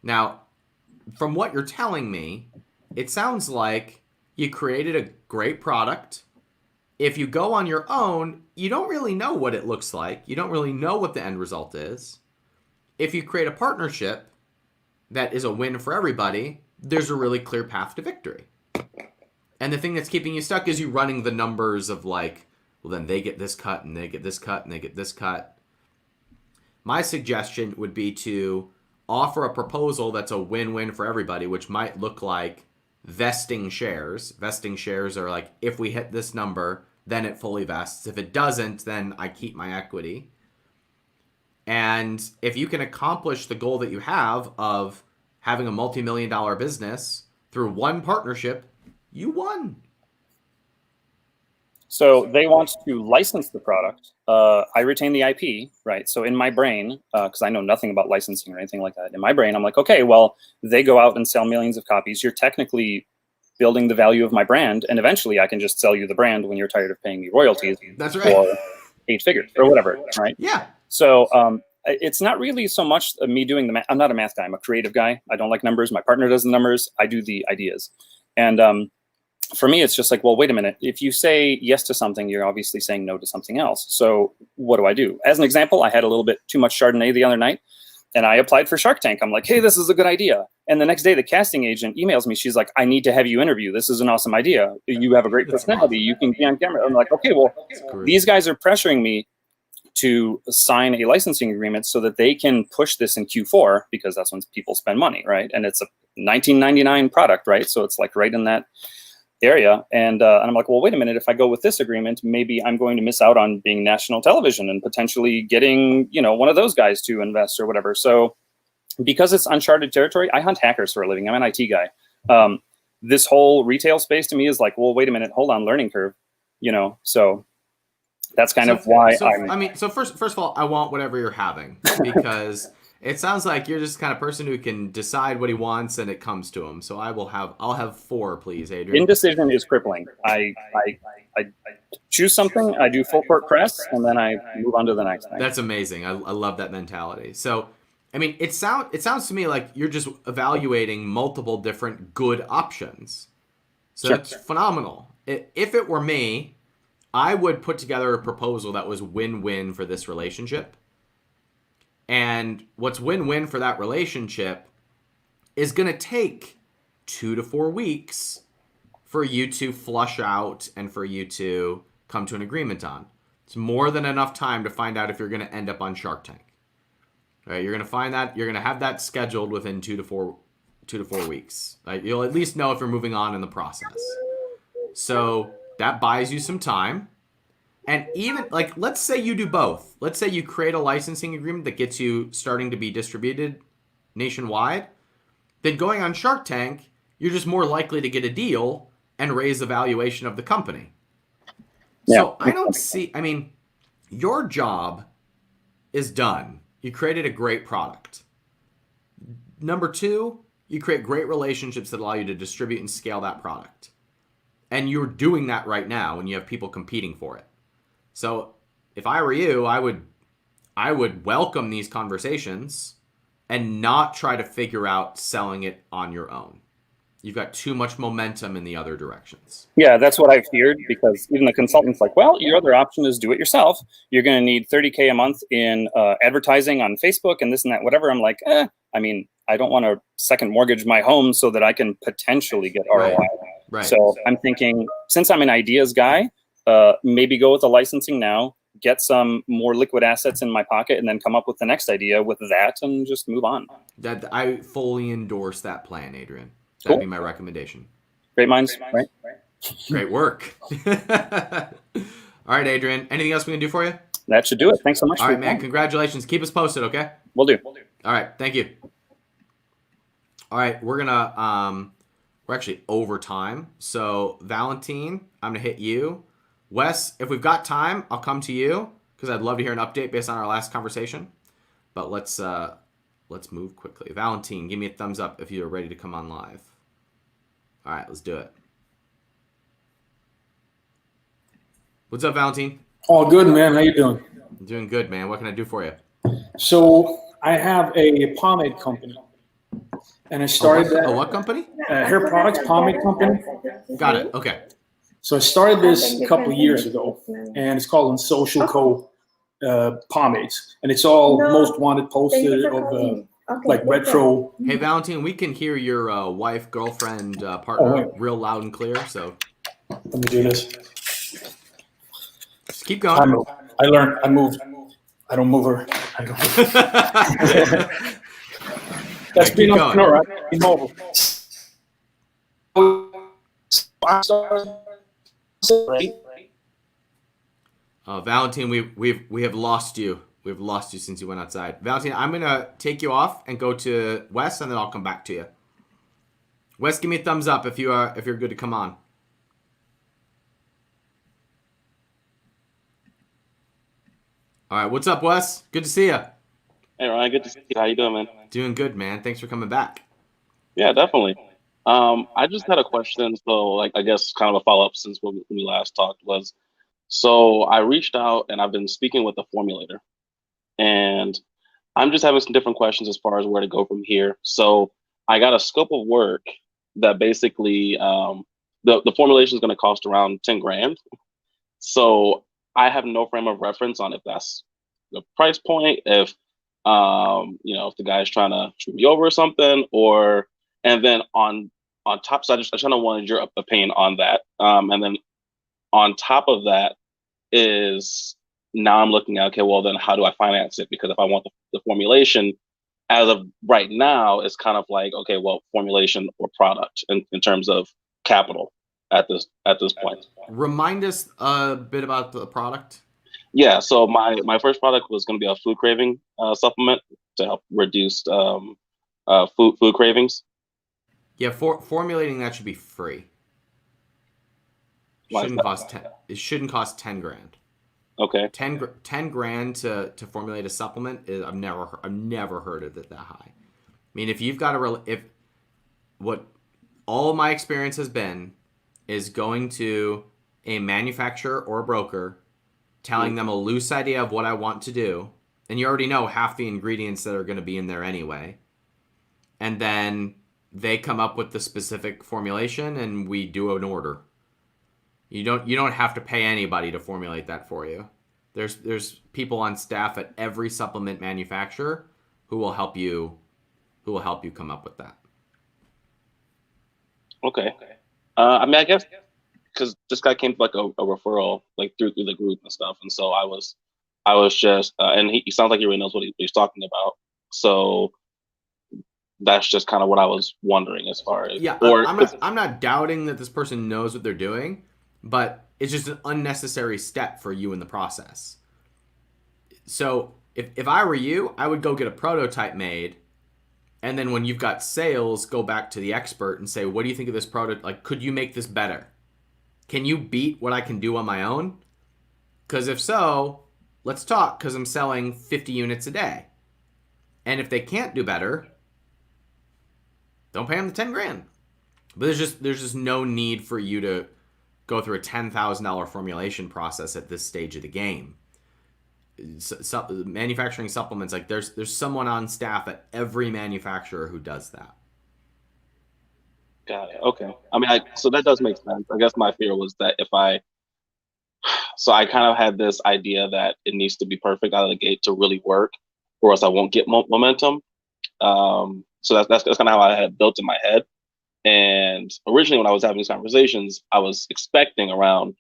Now, from what you're telling me, it sounds like you created a great product. If you go on your own, you don't really know what it looks like. You don't really know what the end result is. If you create a partnership that is a win for everybody, there's a really clear path to victory. And the thing that's keeping you stuck is you running the numbers of like, well, then they get this cut and they get this cut and they get this cut. My suggestion would be to offer a proposal that's a win-win for everybody, which might look like vesting shares. Vesting shares are like, if we hit this number, then it fully vests. If it doesn't, then I keep my equity. And if you can accomplish the goal that you have of having a multi-million-dollar business through one partnership, you won. So they want to license the product. I retain the IP, right? So in my brain, because I know nothing about licensing or anything like that, in my brain, I'm like, okay, well, they go out and sell millions of copies. You're technically building the value of my brand, and eventually I can just sell you the brand when you're tired of paying me royalties. That's right. For 8 figures or whatever, right? Yeah. So it's not really so much me doing the math. I'm not a math guy. I'm a creative guy. I don't like numbers. My partner does the numbers. I do the ideas. And for me, it's just like, well, wait a minute. If you say yes to something, you're obviously saying no to something else. So what do I do? As an example, I had a little bit too much Chardonnay the other night, and I applied for Shark Tank. I'm like, hey, this is a good idea. And the next day, the casting agent emails me. She's like, I need to have you interview. This is an awesome idea. You have a great personality. You can be on camera. I'm like, okay, well, these guys are pressuring me to sign a licensing agreement so that they can push this in Q4, because that's when people spend money, right? And it's a $19.99 product, right? So it's like right in that area. And I'm like, well, wait a minute. If I go with this agreement, maybe I'm going to miss out on being national television and potentially getting, one of those guys to invest or whatever. So because it's uncharted territory, I hunt hackers for a living. I'm an IT guy. This whole retail space to me is like, well, wait a minute, hold on, learning curve, so that's kind of why So first of all, I want whatever you're having, because it sounds like you're just the kind of person who can decide what he wants and it comes to him. So I'll have 4, please, Adrian. Indecision is crippling. I choose something, I do full court press, and then I move on to the next thing. That's amazing. I love that mentality. So, I mean, it sounds to me like you're just evaluating multiple different good options. So That's phenomenal. If it were me, I would put together a proposal that was win-win for this relationship. And what's win-win for that relationship is going to take 2 to 4 weeks for you to flush out and for you to come to an agreement on. It's more than enough time to find out if you're going to end up on Shark Tank. Right? You're going to have that scheduled within 2 to 4 weeks. Right? You'll at least know if you're moving on in the process. So that buys you some time. And even, like, let's say you do both. Let's say you create a licensing agreement that gets you starting to be distributed nationwide, then going on Shark Tank, you're just more likely to get a deal and raise the valuation of the company. Yeah. So I don't see, I mean, your job is done. You created a great product. Number two, you create great relationships that allow you to distribute and scale that product. And you're doing that right now and you have people competing for it. So if I were you, I would welcome these conversations and not try to figure out selling it on your own. You've got too much momentum in the other directions. Yeah, that's what I feared, because even the consultant's like, well, your other option is do it yourself. You're going to need $30K a month in advertising on Facebook and this and that, whatever. I'm like, I mean, I don't want to second mortgage my home so that I can potentially get ROI. Right. So I'm thinking, since I'm an ideas guy, maybe go with the licensing now, get some more liquid assets in my pocket, and then come up with the next idea with that and just move on. That I fully endorse that plan, Adrian. That'd be my recommendation. Great minds, right? Great work. All right, Adrian. Anything else we can do for you? That should do it. Thanks so much. All right, man. Congratulations. Keep us posted, okay? Will do. All right. Thank you. All right. We're actually over time. So, Valentin, I'm going to hit you. Wes, if we've got time, I'll come to you because I'd love to hear an update based on our last conversation. But let's move quickly. Valentin, give me a thumbs up if you're ready to come on live. All right, let's do it. What's up, Valentin? All good, man. How you doing? I'm doing good, man. What can I do for you? So I have a pomade company, and I started A what company? hair products pomade company. Got it. Okay. So I started this a couple of years ago, and it's called Social Co. Pomades, and it's all most wanted posted of like retro. Hey, Valentin, we can hear your wife, girlfriend, partner real loud and clear. So Let me do this. just keep going. I learned. I moved. I don't move her. I don't. That's being going. entrepreneur. Right? Be mobile. Valentin, we have lost you. We've lost you since you went outside. Valentin, I'm gonna take you off and go to Wes, and then I'll come back to you. Wes, give me a thumbs up if you're good to come on. All right, what's up, Wes? Good to see you. Hey Ryan, good to see you. How you doing, man? Doing good, man. Thanks for coming back. Yeah, definitely. I just had a question. So, like, I guess kind of a follow up since when we last talked was, so I reached out and I've been speaking with the formulator, and I'm just having some different questions as far as where to go from here. So I got a scope of work that basically the formulation is going to cost around 10 grand. So I have no frame of reference on if that's the price point, if if the guy's trying to screw me over or something, and then on top, so I just kind of wanted your opinion on that. And then on top of that is now I'm looking at, okay, well then how do I finance it? Because if I want the formulation, as of right now, it's kind of like, okay, well, formulation or product in terms of capital at this point. Remind us a bit about the product. Yeah, so my first product was going to be a food craving supplement to help reduce food cravings. Yeah, formulating that should be free. It shouldn't cost 10 grand. Okay. 10 grand to formulate a supplement is I've never heard of it that high. I mean, if you've got what all my experience has been is going to a manufacturer or a broker, telling them a loose idea of what I want to do, and you already know half the ingredients that are going to be in there anyway, and then they come up with the specific formulation and we do an order. You don't have to pay anybody to formulate that for you. There's people on staff at every supplement manufacturer who will help you come up with that. Okay. I mean, I guess because this guy came to like a referral, like through the group and stuff, and so I was just, and he sounds like he really knows what he's talking about. So that's just kind of what I was wondering as far as. Yeah, I'm not doubting that this person knows what they're doing, but it's just an unnecessary step for you in the process. So if I were you, I would go get a prototype made And then when you've got sales, go back to the expert and say, what do you think of this product? Like, could you make this better? Can you beat what I can do on my own? Because if so, let's talk, because I'm selling 50 units a day. And if they can't do better, don't pay them the 10 grand. But there's just no need for you to go through a $10,000 formulation process at this stage of the game. Manufacturing supplements, like there's someone on staff at every manufacturer who does that. Got it. Okay. I mean, so that does make sense. I guess my fear was that so I kind of had this idea that it needs to be perfect out of the gate to really work, or else I won't get momentum. So that's kind of how I had built in my head. And originally, when I was having these conversations, I was expecting around,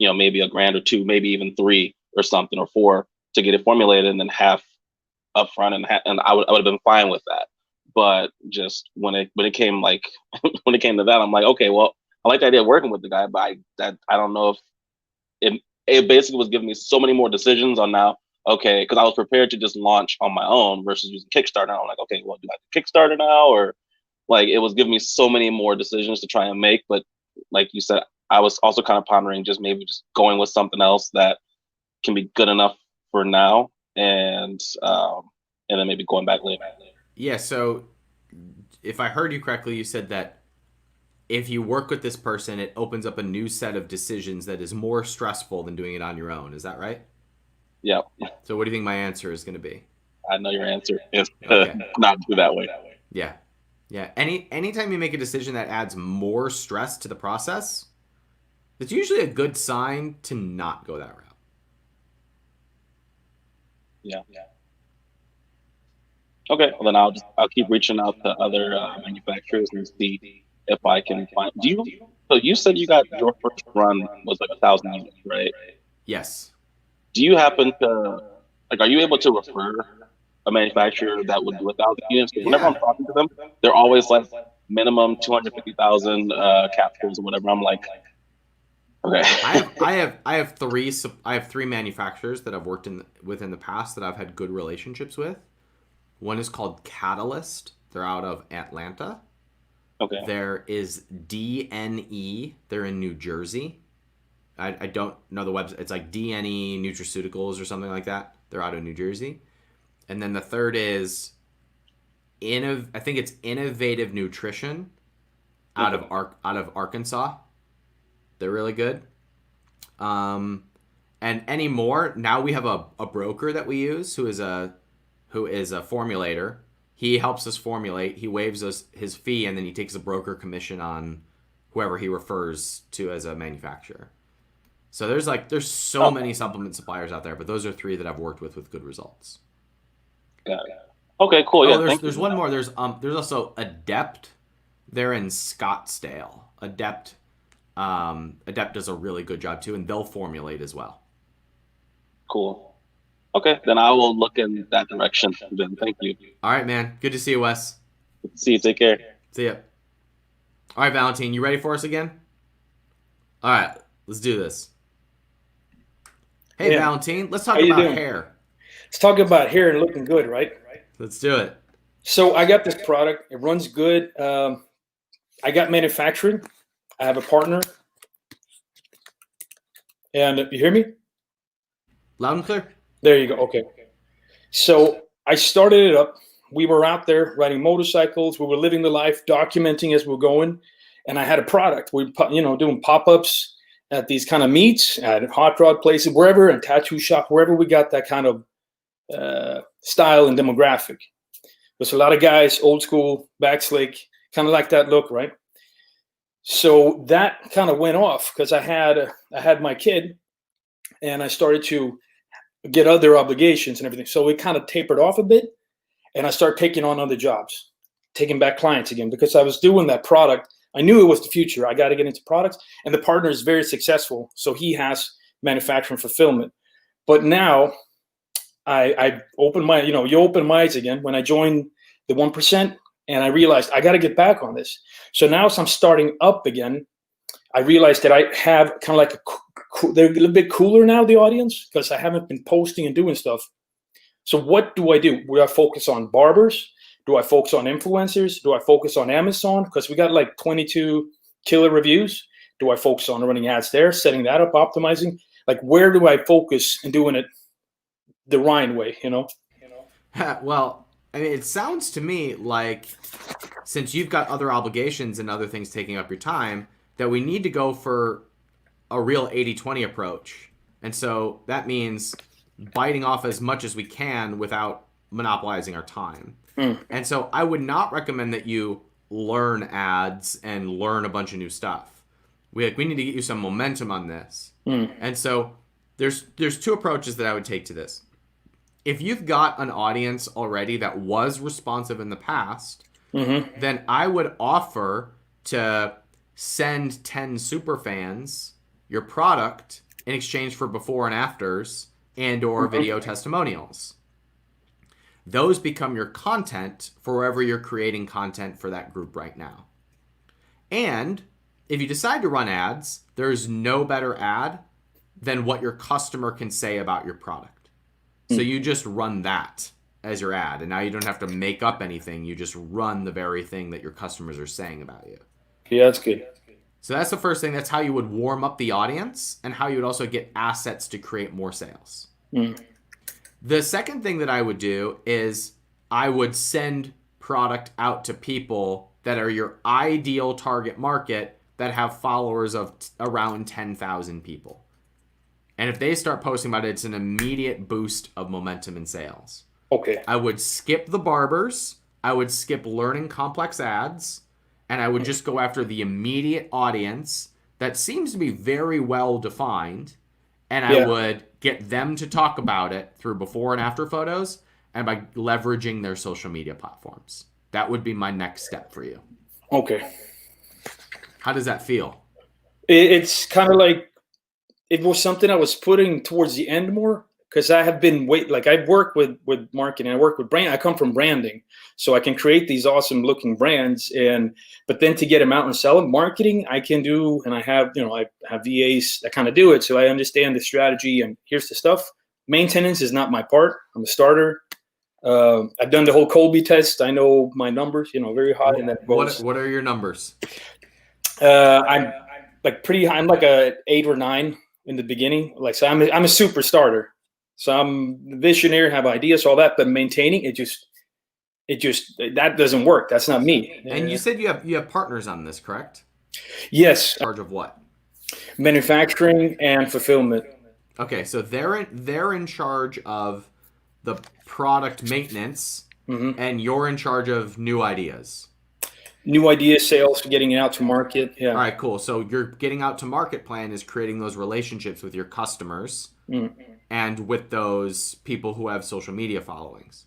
maybe $1 grand or $2 grand, maybe even $3 grand or something, or $4 grand to get it formulated, and then half upfront, and I would have been fine with that. But just when it came when it came to that, I'm like, okay, well, I like the idea of working with the guy, but I don't know if it basically was giving me so many more decisions on now. Okay, because I was prepared to just launch on my own versus using Kickstarter. I'm like, okay, well, do I do Kickstarter now, or like it was giving me so many more decisions to try and make. But like you said, I was also kind of pondering maybe just going with something else that can be good enough for now, and then maybe going back later. Yeah, so if I heard you correctly, you said that if you work with this person, it opens up a new set of decisions that is more stressful than doing it on your own. Is that right? Yeah. So what do you think my answer is going to be? I know your answer is Okay. not do that way. Yeah. Yeah. Anytime you make a decision that adds more stress to the process, it's usually a good sign to not go that route. Yeah. Okay, well then I'll keep reaching out to other manufacturers and see if I can find. So you said you got your first run was like 1,000 units, right? Yes. Do you happen to are you able to refer a manufacturer that would do 1,000 units? Because whenever I'm talking to them, they're always like minimum 250,000 capsules or whatever. I'm like, okay. I have three manufacturers that I've worked with in the past that I've had good relationships with. One is called Catalyst. They're out of Atlanta. Okay. There is DNE. They're in New Jersey. I don't know the website. It's like DNE Nutraceuticals or something like that. They're out of New Jersey. And then the third is I think it's Innovative Nutrition out of Arkansas. They're really good. And anymore, now we have a broker that we use who is a formulator. He helps us formulate. He waives us his fee, and then he takes a broker commission on whoever he refers to as a manufacturer. So there's so many supplement suppliers out there, but those are three that I've worked with good results. Got it. Okay, cool. Yeah, there's one more. There's also Adept. They're in Scottsdale. Adept does a really good job too, and they'll formulate as well. Cool. Okay, then I will look in that direction. Then thank you. All right, man. Good to see you, Wes. Good to see you. Take care. See ya. All right, Valentin, you ready for us again? All right, let's do this. Hey, yeah. Valentin, let's talk about hair. Let's talk about hair and looking good, right? Let's do it. So I got this product. It runs good. I got manufacturing. I have a partner. And you hear me? Loud and clear. There you go. Okay. So I started it up. We were out there riding motorcycles. We were living the life, documenting as we're going. And I had a product. We were, doing pop-ups at these kind of meets, at hot rod places, wherever, and tattoo shop, wherever we got that kind of style and demographic. There's a lot of guys, old school, back slick, kind of like that look, right? So that kind of went off because I had my kid, and I started to get other obligations and everything. So it kind of tapered off a bit, and I started taking on other jobs, taking back clients again, because I was doing that product. I knew it was the future. I got to get into products, and the partner is very successful. So he has manufacturing fulfillment. But now I opened my, you open my eyes again when I joined the 1%, and I realized I got to get back on this. So now as I'm starting up again, I realized that I have kind of like they're a little bit cooler now, the audience, because I haven't been posting and doing stuff. So what do? We are focused on barbers, Do I focus on influencers? Do I focus on Amazon? Because we got like 22 killer reviews. Do I focus on running ads there, setting that up, optimizing? Like, where do I focus and doing it the right way, you know? Well, I mean, it sounds to me like, since you've got other obligations and other things taking up your time, that we need to go for a real 80-20 approach. And so that means biting off as much as we can without monopolizing our time. And so I would not recommend that you learn ads and learn a bunch of new stuff. We need to get you some momentum on this. And so there's two approaches that I would take to this. If you've got an audience already that was responsive in the past, then I would offer to send 10 super fans your product in exchange for before and afters and or video testimonials. Those become your content for wherever you're creating content for that group right now. And if you decide to run ads, there's no better ad than what your customer can say about your product. So you just run that as your ad. And now you don't have to make up anything. You just run the very thing that your customers are saying about you. Yeah, that's good. So that's the first thing. That's how you would warm up the audience and how you would also get assets to create more sales. The second thing that I would do is I would send product out to people that are your ideal target market that have followers of around 10,000 people. And if they start posting about it, it's an immediate boost of momentum in sales. Okay. I would skip the barbers. I would skip learning complex ads. And I would just go after the immediate audience that seems to be very well defined. And I would get them to talk about it through before and after photos and by leveraging their social media platforms. That would be my next step for you. Okay. How does that feel? It's kind of like it was something I was putting towards the end more, because I have been I work with marketing, I work with brand. I come from branding, so I can create these awesome looking brands, but then to get them out and sell them, marketing I can do, and I have VAs that kind of do it, so I understand the strategy. And here's the stuff. Maintenance is not my part. I'm a starter. I've done the whole Colby test. I know my numbers, very high. And that goes. What are your numbers? I'm like pretty high. I'm like a 8 or 9 in the beginning. So I'm a super starter. So I'm visionary, have ideas, all that, but maintaining it just that doesn't work. That's not me. And you said you have partners on this, correct? Yes. In charge of what? Manufacturing and fulfillment. Okay, so they're in charge of the product maintenance, and you're in charge of new ideas. New ideas, sales, getting it out to market. Yeah. All right, cool. So your getting out to market plan is creating those relationships with your customers and with those people who have social media followings.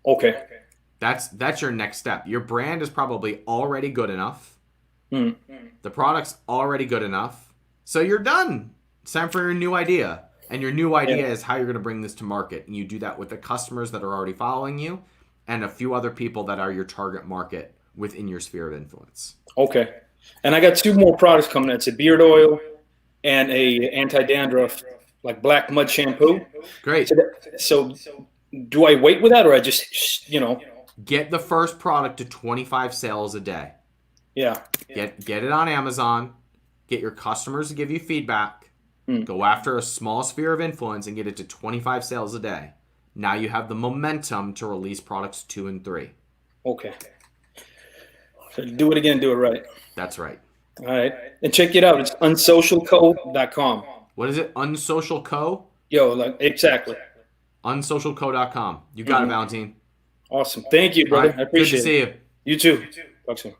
Okay. That's your next step. Your brand is probably already good enough. The product's already good enough. So you're done. It's time for your new idea. And your new idea is how you're going to bring this to market. And you do that with the customers that are already following you and a few other people that are your target market within your sphere of influence. Okay. And I got 2 more products coming out. It's a beard oil and a anti-dandruff, like black mud shampoo. Great. So do I wait with that, or I just, Get the first product to 25 sales a day. Yeah. Get it on Amazon. Get your customers to give you feedback. Go after a small sphere of influence and get it to 25 sales a day. Now you have the momentum to release products 2 and 3. Okay. So do it again, do it right. That's right. All right. And check it out. It's unsocialco.com. What is it? Unsocialco? Exactly. Unsocialco.com. You got it, Valentin. Awesome. Thank you, brother. Right. I appreciate it. Good to see you. You too. Talk soon.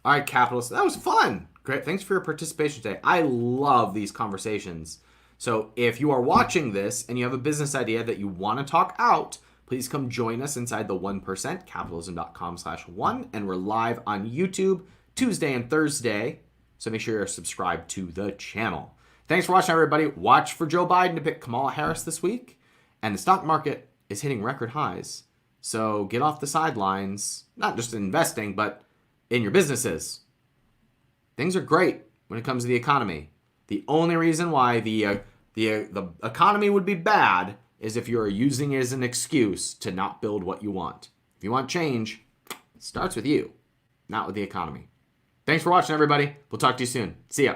All right, Capitalists. That was fun. Great. Thanks for your participation today. I love these conversations. So if you are watching this and you have a business idea that you want to talk out, please come join us inside the 1%, capitalism.com/1, and we're live on YouTube Tuesday and Thursday. So make sure you're subscribed to the channel. Thanks for watching, everybody. Watch for Joe Biden to pick Kamala Harris this week. And the stock market is hitting record highs. So get off the sidelines, not just in investing, but in your businesses. Things are great when it comes to the economy. The only reason why the economy would be bad is if you're using it as an excuse to not build what you want. If you want change, it starts with you, not with the economy. Thanks for watching, everybody. We'll talk to you soon. See ya.